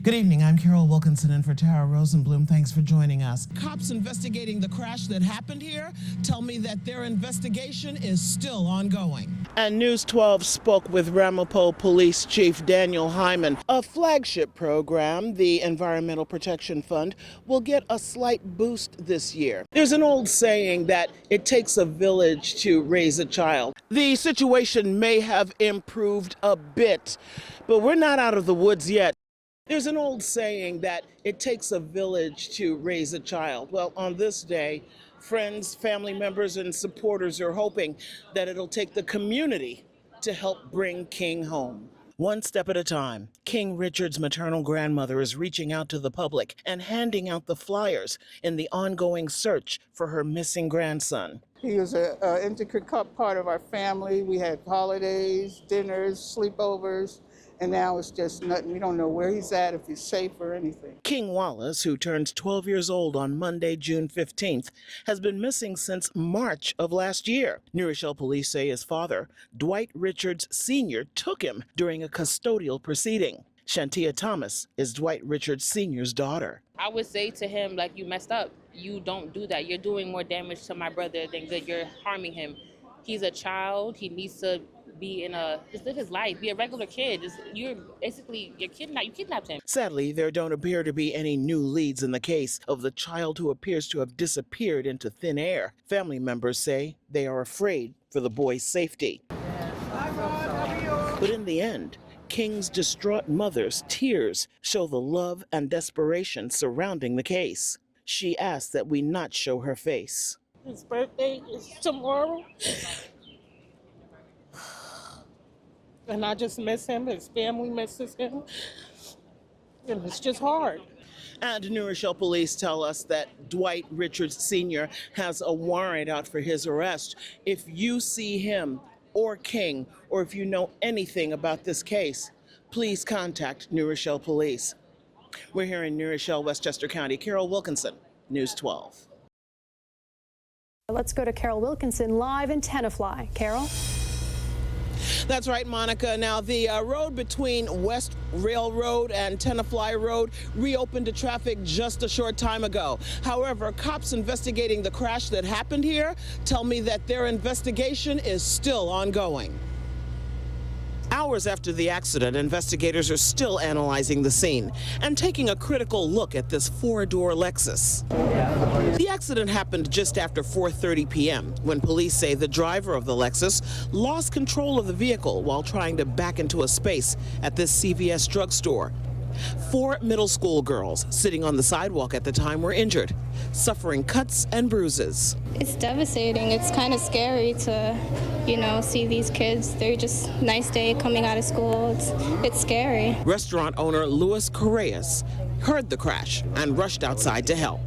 Good evening, I'm Carol Wilkinson in for Tara Rosenblum. Thanks for joining us. Cops investigating the crash that happened here tell me that their investigation is still ongoing. And News 12 spoke with Ramapo Police Chief Daniel Hyman. A flagship program, the Environmental Protection Fund, will get a slight boost this year. There's an old saying that it takes a village to raise a child. The situation may have improved a bit, but we're not out of the woods yet. There's an old saying that it takes a village to raise a child. Well, on this day, friends, family members, and supporters are hoping that it'll take the community to help bring King home. One step at a time, King Richard's maternal grandmother is reaching out to the public and handing out the flyers in the ongoing search for her missing grandson. He was an intricate part of our family. We had holidays, dinners, sleepovers. And now it's just nothing. We don't know where he's at, if he's safe or anything. King Wallace, who turns 12 years old on Monday, June 15th, has been missing since March of last year. New Rochelle police say his father, Dwight Richards Sr., took him during a custodial proceeding. Shantia Thomas is Dwight Richards Sr.'s daughter. I would say to him, like, you messed up. You don't do that. You're doing more damage to my brother than good. You're harming him. He's a child. He needs to just live his life, be a regular kid. You kidnapped him. Sadly, there don't appear to be any new leads in the case of the child who appears to have disappeared into thin air. Family members say they are afraid for the boy's safety. But in the end, King's distraught mother's tears show the love and desperation surrounding the case. She asks that we not show her face. His birthday is tomorrow. And I just miss him, his family misses him, and it's just hard. And New Rochelle police tell us that Dwight Richards Sr. has a warrant out for his arrest. If you see him or King, or if you know anything about this case, please contact New Rochelle police. We're here in New Rochelle, Westchester County. Carol Wilkinson, News 12. Let's go to Carol Wilkinson live in Tenafly. Carol? That's right, Monica. Now, the road between West Railroad and Tenafly Road reopened to traffic just a short time ago. However, cops investigating the crash that happened here tell me that their investigation is still ongoing. Hours after the accident, investigators are still analyzing the scene and taking a critical look at this four-door Lexus. The accident happened just after 4:30 p.m. when police say the driver of the Lexus lost control of the vehicle while trying to back into a space at this CVS drugstore. 4 middle school girls sitting on the sidewalk at the time were injured, suffering cuts and bruises. It's devastating. It's kind of scary to, see these kids. They're just nice day coming out of school. It's scary. Restaurant owner Luis Correas heard the crash and rushed outside to help.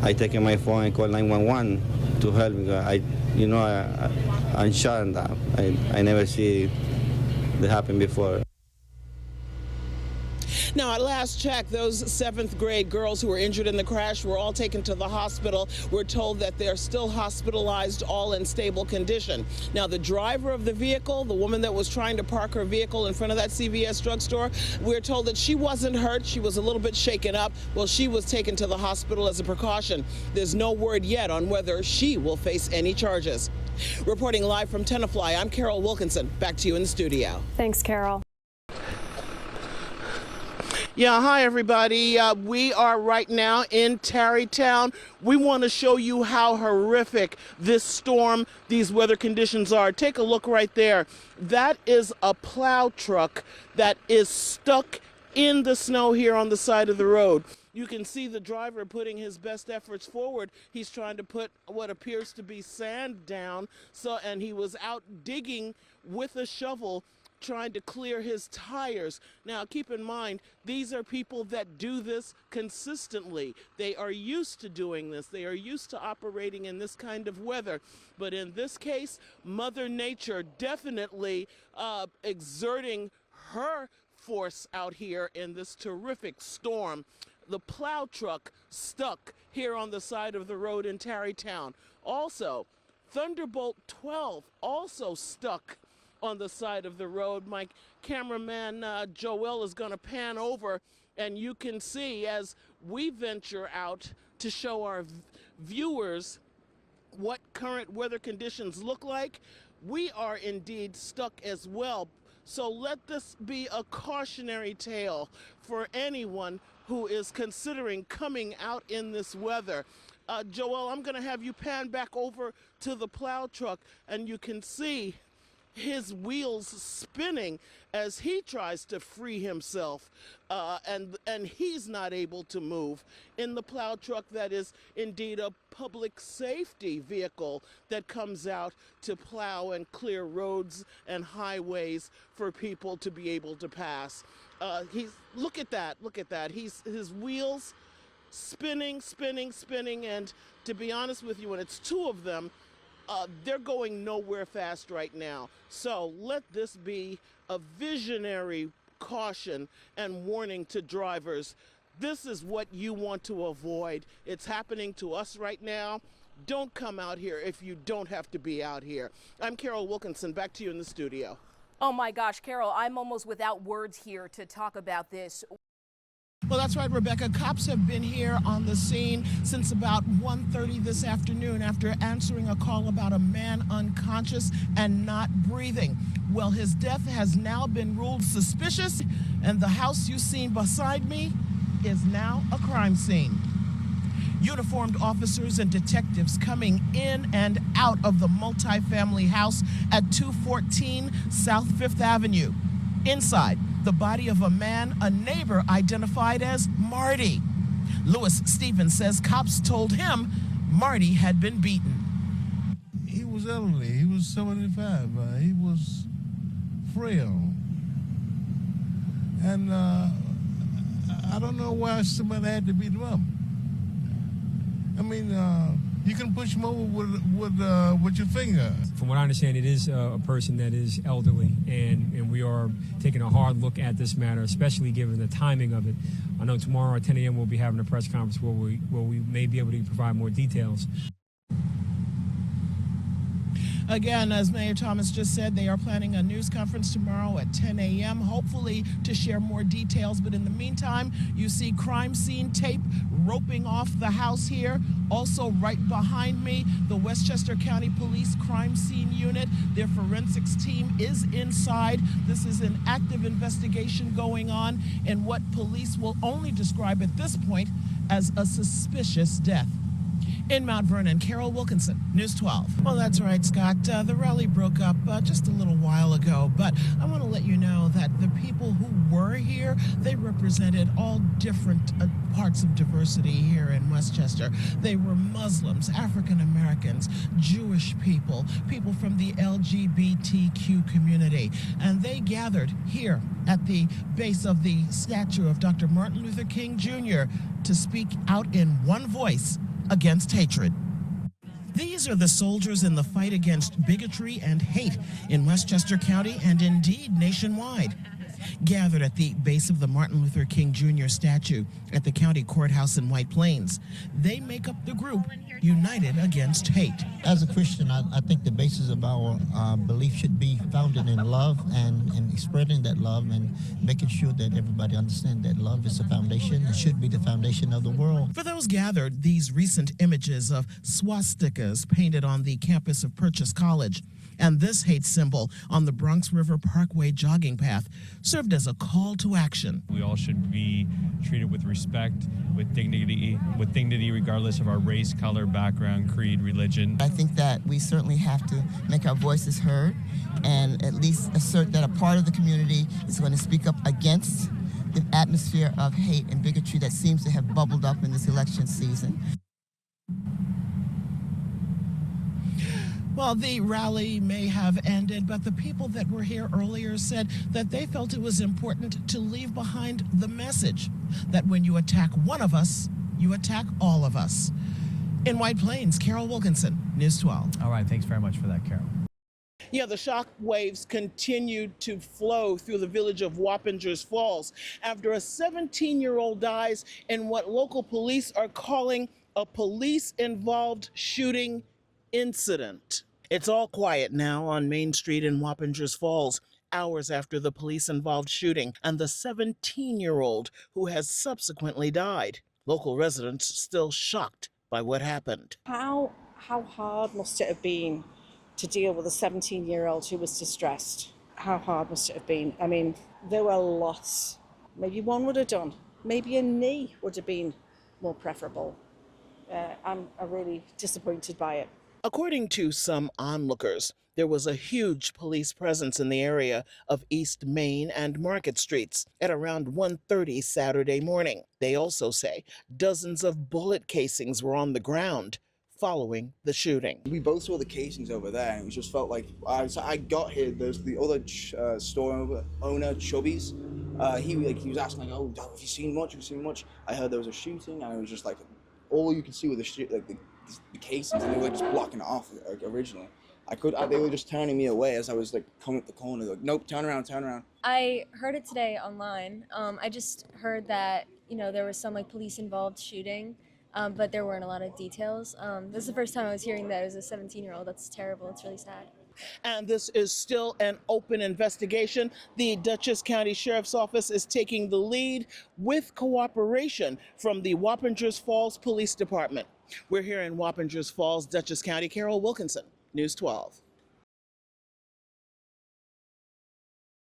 I take my phone and call 911 to help because I'm shocked that I never see that happen before. Now, at last check, those 7th grade girls who were injured in the crash were all taken to the hospital. We're told that they're still hospitalized, all in stable condition. Now, the driver of the vehicle, the woman that was trying to park her vehicle in front of that CVS drugstore, we're told that she wasn't hurt. She was a little bit shaken up. Well, she was taken to the hospital as a precaution. There's no word yet on whether she will face any charges. Reporting live from Tenafly, I'm Carol Wilkinson. Back to you in the studio. Thanks, Carol. Yeah, hi everybody. We are right now in Tarrytown. We want to show you how horrific this storm, these weather conditions are. Take a look right there. That is a plow truck that is stuck in the snow here on the side of the road. You can see the driver putting his best efforts forward. He's trying to put what appears to be sand down, and he was out digging with a shovel trying to clear his tires. Now, keep in mind, these are people that do this consistently. They are used to doing this. They are used to operating in this kind of weather. But in this case, Mother Nature definitely exerting her force out here in this terrific storm. The plow truck stuck here on the side of the road in Tarrytown. Also, Thunderbolt 12 also stuck on the side of the road. My cameraman Joel is going to pan over And you can see as we venture out to show our viewers what current weather conditions look like, we are indeed stuck as well. So let this be a cautionary tale for anyone who is considering coming out in this weather. Joel, I'm going to have you pan back over to the plow truck, and you can see his wheels spinning as he tries to free himself, and he's not able to move. In the plow truck, that is indeed a public safety vehicle that comes out to plow and clear roads and highways for people to be able to pass. Look at that. His wheels spinning, and to be honest with you, when it's two of them, they're going nowhere fast right now. So let this be a visionary caution and warning to drivers. This is what you want to avoid. It's happening to us right now. Don't come out here if you don't have to be out here. I'm Carol Wilkinson. Back to you in the studio. Oh my gosh, Carol, I'm almost without words here to talk about this. Well, that's right, Rebecca. Cops have been here on the scene since about 1:30 this afternoon after answering a call about a man unconscious and not breathing. Well, his death has now been ruled suspicious, and the house you see beside me is now a crime scene. Uniformed officers and detectives coming in and out of the multi-family house at 214 South 5th Avenue. Inside, the body of a man a neighbor identified as Marty. Lewis Stevens says cops told him Marty had been beaten. He was elderly. He was 75. He was frail. And I don't know why somebody had to beat him up. I mean, you can push him over with your finger. From what I understand, it is a person that is elderly, and we are taking a hard look at this matter, especially given the timing of it. I know tomorrow at 10 a.m. we'll be having a press conference where we may be able to provide more details. Again, as Mayor Thomas just said, they are planning a news conference tomorrow at 10 a.m., hopefully to share more details. But in the meantime, you see crime scene tape roping off the house here. Also right behind me, the Westchester County Police Crime Scene Unit. Their forensics team is inside. This is an active investigation going on in what police will only describe at this point as a suspicious death. In Mount Vernon, Carol Wilkinson, News 12. Well, that's right, Scott. The rally broke up just a little while ago, but I want to let you know that the people who were here, they represented all different parts of diversity here in Westchester. They were Muslims, African Americans, Jewish people, people from the LGBTQ community, and they gathered here at the base of the statue of Dr. Martin Luther King Jr. to speak out in one voice against hatred. These are the soldiers in the fight against bigotry and hate in Westchester County and indeed nationwide. Gathered at the base of the Martin Luther King Jr. statue at the county courthouse in White Plains. They make up the group United Against Hate. As a Christian, I think the basis of our belief should be founded in love and spreading that love and making sure that everybody understands that love is the foundation. It should be the foundation of the world. For those gathered, these recent images of swastikas painted on the campus of Purchase College and this hate symbol on the Bronx River Parkway jogging path served as a call to action. We all should be treated with respect, with dignity regardless of our race, color, background, creed, religion. I think that we certainly have to make our voices heard and at least assert that a part of the community is going to speak up against the atmosphere of hate and bigotry that seems to have bubbled up in this election season. Well, the rally may have ended, but the people that were here earlier said that they felt it was important to leave behind the message that when you attack one of us, you attack all of us. In White Plains, Carol Wilkinson, News 12. All right, thanks very much for that, Carol. Yeah, the shock waves continued to flow through the village of Wappingers Falls after a 17-year-old dies in what local police are calling a police-involved shooting incident. It's all quiet now on Main Street in Wappingers Falls, hours after the police-involved shooting and the 17-year-old who has subsequently died. Local residents still shocked by what happened. How hard must it have been to deal with a 17-year-old who was distressed? How hard must it have been? I mean, there were lots. Maybe one would have done. Maybe a knee would have been more preferable. I'm really disappointed by it. According to some onlookers, there was a huge police presence in the area of East Main and Market Streets at around 1:30 Saturday morning. They also say dozens of bullet casings were on the ground following the shooting. We both saw the casings over there, and it just felt like I got here. There's the other store owner, Chubby's. He was asking like, "Oh, have you seen much? Have you seen much?" I heard there was a shooting, and it was just like all you could see were the casings, and they were just blocking it off originally. They were just turning me away as I was like coming up the corner. Like, nope, turn around, turn around. I heard it today online. I just heard that there was some like police-involved shooting, but there weren't a lot of details. This is the first time I was hearing that it was a 17-year-old. That's terrible. It's really sad. And this is still an open investigation. The Dutchess County Sheriff's Office is taking the lead with cooperation from the Wappingers Falls Police Department. We're here in Wappingers Falls, Dutchess County. Carol Wilkinson, News 12.